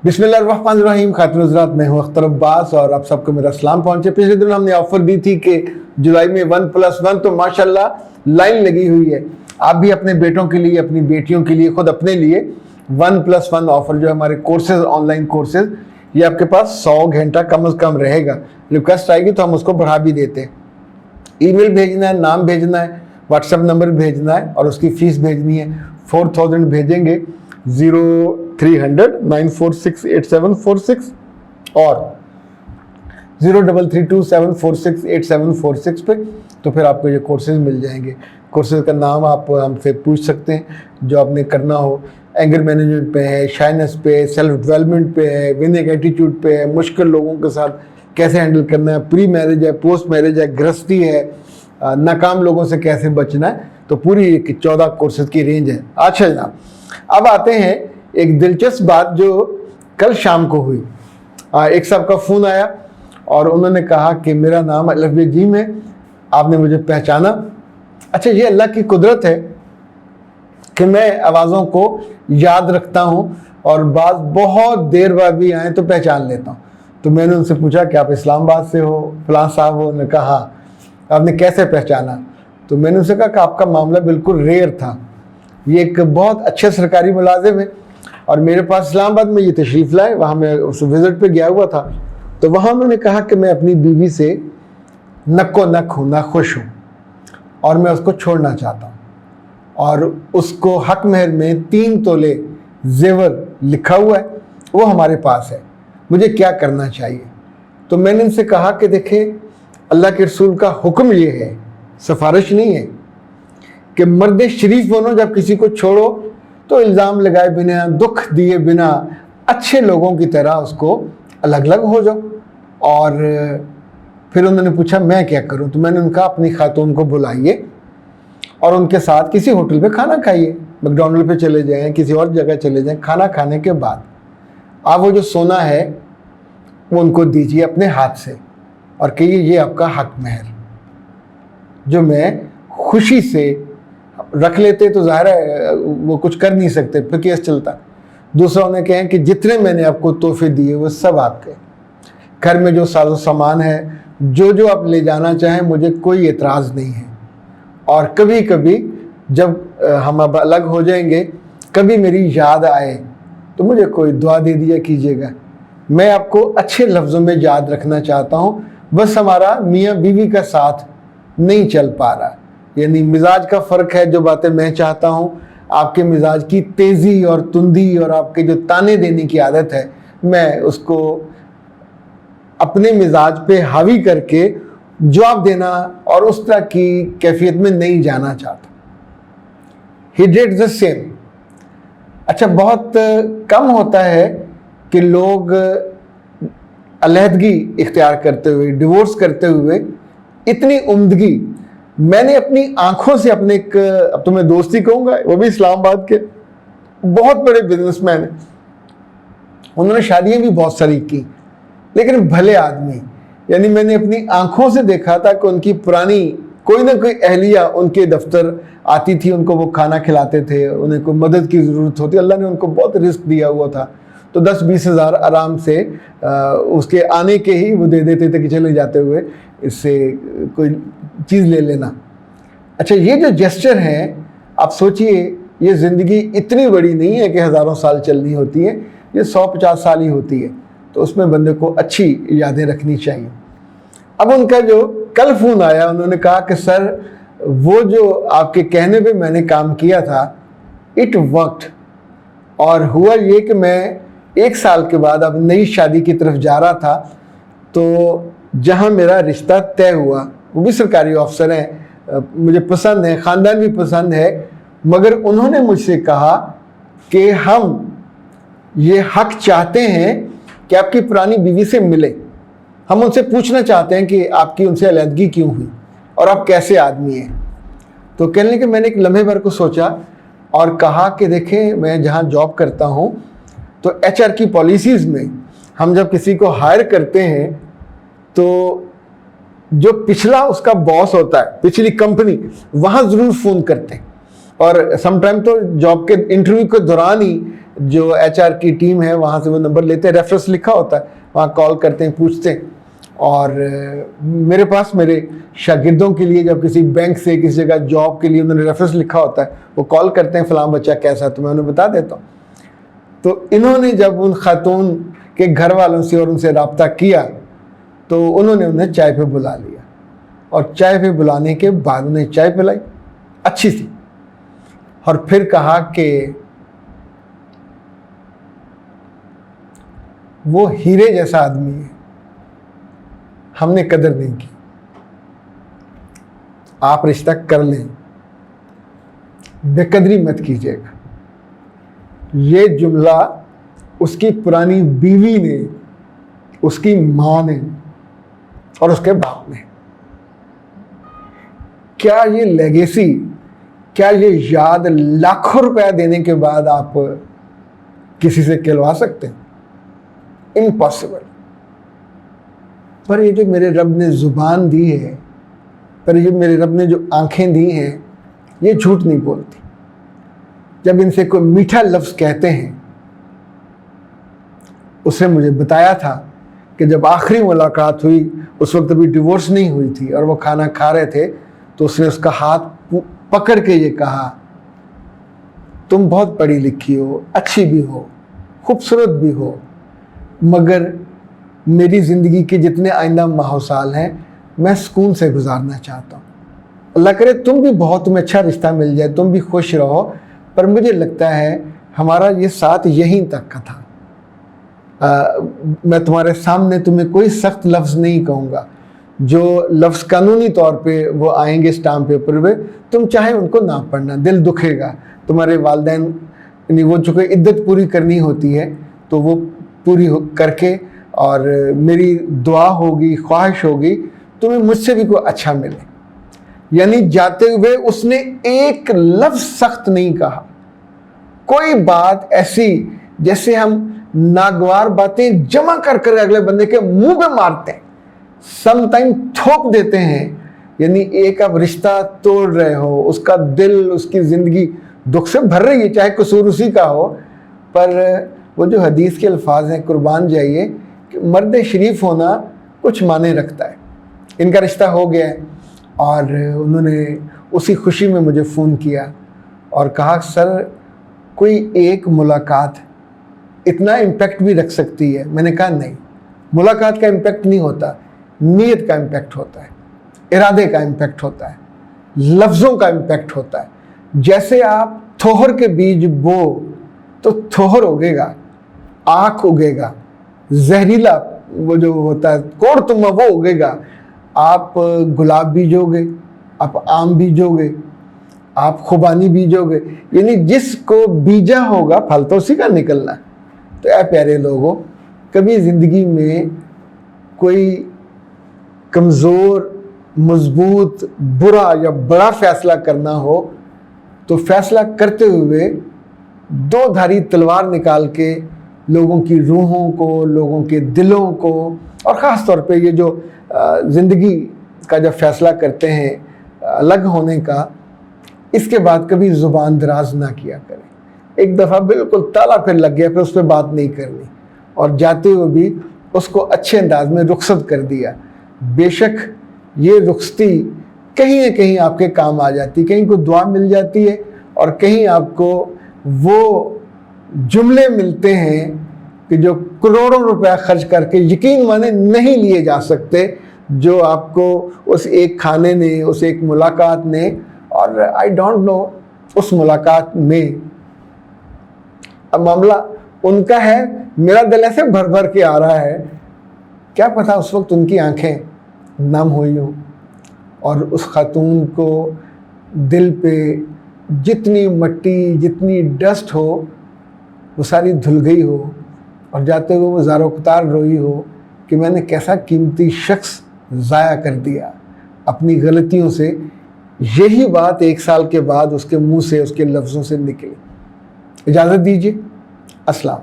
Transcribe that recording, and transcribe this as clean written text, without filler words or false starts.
बिस्मिल्लाहिर्रहमानिर्रहीम। खातिन हज़रात, मैं हूँ अख्तर अब्बास और आप सबको मेरा सलाम पहुँचे। पिछले दिन हमने ऑफ़र दी थी कि जुलाई में 1+1, तो माशाल्लाह लाइन लगी हुई है। आप भी अपने बेटों के लिए, अपनी बेटियों के लिए, खुद अपने लिए 1+1 ऑफ़र जो है हमारे कोर्सेज़, ऑनलाइन कोर्सेज़, ये आपके पास 100 घंटा कम से कम रहेगा। रिक्वेस्ट आएगी तो हम उसको बढ़ा भी देते हैं। ईमेल भेजना है, नाम भेजना है, व्हाट्सएप नंबर भेजना है और उसकी फ़ीस भेजनी है। 4000 भेजेंगे 0300 9468746 और 033274684746 पे, तो फिर आपको ये कोर्सेज मिल जाएंगे। कोर्सेज का नाम आप हमसे पूछ सकते हैं, जो आपने करना हो। एंगर मैनेजमेंट पे है, शाइनेस पे, सेल्फ डेवलपमेंट पे है, विनिंग एटीट्यूड पे है, मुश्किल लोगों के साथ कैसे हैंडल करना है, प्री मैरिज है, पोस्ट मैरिज है, गृहस्थी है, नाकाम लोगों से कैसे बचना है, तो पूरी 14 कोर्सेज की रेंज है। अच्छा जनाब, अब आते हैं एक दिलचस्प बात जो कल शाम को हुई। एक साहब का फ़ोन आया और उन्होंने कहा कि मेरा नाम अलफ़ जीम है, आपने मुझे पहचाना। अच्छा, ये अल्लाह की कुदरत है कि मैं आवाज़ों को याद रखता हूँ और बात बहुत देर बाद भी आए तो पहचान लेता हूँ। तो मैंने उनसे पूछा कि आप इस्लामाबाद से हो, फलां साहब हो? उन्होंने कहा हाँ। आपने कैसे पहचाना? तो मैंने उनसे कहा कि आपका मामला बिल्कुल रेयर था। ये एक बहुत अच्छे सरकारी मुलाजिम है और मेरे पास इस्लामाबाद में ये तशरीफ़ लाए, वहाँ मैं उस विज़िट पे गया हुआ था। तो वहाँ उन्होंने कहा कि मैं अपनी बीवी से नक्को नक हूँ, ना खुश हूँ और मैं उसको छोड़ना चाहता हूँ और उसको हक महर में 3 तोले जेवर लिखा हुआ है, वो हमारे पास है, मुझे क्या करना चाहिए? तो मैंने इनसे कहा कि देखें, अल्लाह के रसूल का हुक्म ये है, सिफारिश नहीं है, कि मर्द शरीफ बनो, जब किसी को छोड़ो तो इल्ज़ाम लगाए बिना, दुख दिए बिना, अच्छे लोगों की तरह उसको अलग अलग हो जाओ। और फिर उन्होंने पूछा मैं क्या करूं? तो मैंने उनका अपनी खातून को बुलाइए और उनके साथ किसी होटल पे खाना खाइए, मैकडॉनल्ड पे चले जाएं, किसी और जगह चले जाएं। खाना खाने के बाद आप वो जो सोना है वो उनको दीजिए अपने हाथ से और कहिए ये आपका हक महर, जो मैं खुशी से रख लेते तो ज़ाहिर है वो कुछ कर नहीं सकते, फिर केस चलता। दूसरा उन्हें कहें कि जितने मैंने आपको तोहफे दिए वो सब आपके, घर में जो साजो सामान है, जो आप ले जाना चाहें, मुझे कोई एतराज़ नहीं है। और कभी कभी जब हम अब अलग हो जाएंगे, कभी मेरी याद आए तो मुझे कोई दुआ दे दिया कीजिएगा। मैं आपको अच्छे लफ्ज़ों में याद रखना चाहता हूँ, बस हमारा मियाँ बीवी का साथ नहीं चल पा रहा, यानी मिजाज का फ़र्क है। जो बातें मैं चाहता हूँ, आपके मिजाज की तेज़ी और तुंदी और आपके जो ताने देने की आदत है, मैं उसको अपने मिजाज पे हावी करके जवाब देना और उस तरह की कैफियत में नहीं जाना चाहता। He did the same. अच्छा, बहुत कम होता है कि लोग अलहदगी इख्तियार करते हुए, डिवोर्स करते हुए इतनी उम्दगी मैंने अपनी आंखों से अपने एक, अब तो मैं दोस्ती कहूँगा, वो भी इस्लामाबाद के बहुत बड़े बिजनेसमैन हैं। उन्होंने शादियाँ भी बहुत सारी की, लेकिन भले आदमी, यानी मैंने अपनी आंखों से देखा था कि उनकी पुरानी कोई ना कोई अहलिया उनके दफ्तर आती थी, उनको वो खाना खिलाते थे, उन्हें कोई मदद की ज़रूरत होती, अल्लाह ने उनको बहुत रिस्क दिया हुआ था, तो 10-20 हज़ार आराम से उसके आने के ही वो दे देते थे कि चले जाते हुए इससे कोई चीज़ ले लेना। अच्छा, ये जो जेस्चर हैं, आप सोचिए, ये ज़िंदगी इतनी बड़ी नहीं है कि हज़ारों साल चलनी होती है, ये 100-50 साल ही होती है, तो उसमें बंदे को अच्छी यादें रखनी चाहिए। अब उनका जो कल फ़ोन आया, उन्होंने कहा कि सर, वो जो आपके कहने पे मैंने काम किया था, इट वर्कड, और हुआ ये कि मैं 1 साल के बाद अब नई शादी की तरफ जा रहा था, तो जहाँ मेरा रिश्ता तय हुआ, वो भी सरकारी अफसर हैं, मुझे पसंद है, ख़ानदान भी पसंद है, मगर उन्होंने मुझसे कहा कि हम ये हक चाहते हैं कि आपकी पुरानी बीवी से मिले, हम उनसे पूछना चाहते हैं कि आपकी उनसे अलहदगी क्यों हुई और आप कैसे आदमी हैं। तो कहने लगे, मैंने एक लम्हे भर को सोचा और कहा कि देखें, मैं जहाँ जॉब करता हूँ तो HR की पॉलिसीज़ में हम जब किसी को हायर करते हैं तो जो पिछला उसका बॉस होता है, पिछली कंपनी, वहाँ ज़रूर फ़ोन करते हैं, और समटाइम तो जॉब के इंटरव्यू के दौरान ही جو HR کی ٹیم ہے وہاں سے وہ نمبر لیتے ہیں، ریفرنس لکھا ہوتا ہے، وہاں کال کرتے ہیں، پوچھتے ہیں. اور میرے پاس میرے شاگردوں کے لیے جب کسی بینک سے کسی جگہ جاب کے لیے انہوں نے ریفرنس لکھا ہوتا ہے، وہ کال کرتے ہیں فلاں بچہ کیسا، تو میں انہیں بتا دیتا ہوں. تو انہوں نے جب ان خاتون کے گھر والوں سے اور ان سے رابطہ کیا تو انہوں نے انہیں چائے پہ بلا لیا، اور چائے پہ بلانے کے بعد انہیں چائے پلائی اچھی سی، اور پھر کہا کہ وہ ہیرے جیسا آدمی ہے، ہم نے قدر نہیں کی، آپ رشتہ کر لیں، بے قدری مت کیجیے گا. یہ جملہ اس کی پرانی بیوی نے، اس کی ماں نے اور اس کے باپ نے. کیا یہ لیگیسی، کیا یہ یاد لاکھوں روپیہ دینے کے بعد آپ کسی سے کہلوا سکتے ہیں؟ امپاسبل. پر یہ جو میرے رب نے زبان دی ہے، پر یہ میرے رب نے جو آنکھیں دی ہیں، یہ جھوٹ نہیں بولتی. جب ان سے کوئی میٹھا لفظ کہتے ہیں، اس نے مجھے بتایا تھا کہ جب آخری ملاقات ہوئی اس وقت ابھی ڈیورس نہیں ہوئی تھی اور وہ کھانا کھا رہے تھے، تو اس نے اس کا ہاتھ پکڑ کے یہ کہا، تم بہت پڑھی لکھی ہو، اچھی بھی ہو، خوبصورت بھی ہو، مگر میری زندگی کے جتنے آئندہ ماہ و سال ہیں میں سکون سے گزارنا چاہتا ہوں. اللہ کرے تم بھی تمہیں اچھا رشتہ مل جائے، تم بھی خوش رہو، پر مجھے لگتا ہے ہمارا یہ ساتھ یہیں تک کا تھا. میں تمہارے سامنے تمہیں کوئی سخت لفظ نہیں کہوں گا، جو لفظ قانونی طور پہ وہ آئیں گے اسٹامپ پیپر پہ، تم چاہے ان کو نہ پڑھنا، دل دکھے گا. تمہارے والدین یعنی وہ چونکہ عدت پوری کرنی ہوتی ہے تو وہ پوری کر کے، اور میری دعا ہوگی، خواہش ہوگی تمہیں مجھ سے بھی کوئی اچھا ملے. یعنی جاتے ہوئے اس نے ایک لفظ سخت نہیں کہا، کوئی بات ایسی جیسے ہم ناگوار باتیں جمع کر کر اگلے بندے کے منہ پہ مارتے ہیں، سم ٹائم تھوپ دیتے ہیں. یعنی ایک آپ رشتہ توڑ رہے ہو، اس کا دل، اس کی زندگی دکھ سے بھر رہی ہے، چاہے قصور اسی کا ہو. پر وہ جو حدیث کے الفاظ ہیں، قربان جائیے، کہ مرد شریف ہونا کچھ معنی رکھتا ہے. ان کا رشتہ ہو گیا ہے، اور انہوں نے اسی خوشی میں مجھے فون کیا اور کہا سر کوئی ایک ملاقات اتنا امپیکٹ بھی رکھ سکتی ہے. میں نے کہا نہیں، ملاقات کا امپیکٹ نہیں ہوتا، نیت کا امپیکٹ ہوتا ہے، ارادے کا امپیکٹ ہوتا ہے، لفظوں کا امپیکٹ ہوتا ہے. جیسے آپ تھوہر کے بیج بو تو تھوہر اگے گا، آنکھ اگے گا، زہریلا وہ جو ہوتا ہے کوڑ تما وہ اگے گا. آپ گلاب بیجو گے، آپ آم بیجو گے، آپ خوبانی بیجو گے. یعنی جس کو بیجا ہوگا پھل تو اسی کا نکلنا ہے. تو اے پیارے لوگوں، کبھی زندگی میں کوئی کمزور، مضبوط، برا یا بڑا فیصلہ کرنا ہو تو فیصلہ کرتے ہوئے دو دھاری تلوار نکال کے لوگوں کی روحوں کو، لوگوں کے دلوں کو، اور خاص طور پہ یہ جو زندگی کا جب فیصلہ کرتے ہیں الگ ہونے کا، اس کے بعد کبھی زبان دراز نہ کیا کریں. ایک دفعہ بالکل تالا پھر لگ گیا، پھر اس پہ بات نہیں کرنی، اور جاتے ہوئے بھی اس کو اچھے انداز میں رخصت کر دیا. بے شک یہ رخصتی کہیں نہ کہیں آپ کے کام آ جاتی، کہیں کو دعا مل جاتی ہے، اور کہیں آپ کو وہ جملے ملتے ہیں کہ جو کروڑوں روپیہ خرچ کر کے یقین مانے نہیں لیے جا سکتے، جو آپ کو اس ایک کھانے نے، اس ایک ملاقات نے. اور آئی ڈونٹ نو اس ملاقات میں اب معاملہ ان کا ہے، میرا دل ایسے بھر بھر کے آ رہا ہے، کیا پتہ اس وقت ان کی آنکھیں نم ہوئی ہوں اور اس خاتون کو دل پہ جتنی مٹی، جتنی ڈسٹ ہو وہ ساری دھل گئی ہو، اور جاتے ہوئے وہ زار و قطار روئی ہو کہ میں نے کیسا قیمتی شخص ضائع کر دیا اپنی غلطیوں سے. یہی بات 1 سال کے بعد اس کے منہ سے، اس کے لفظوں سے نکلی. اجازت دیجیے، السلام.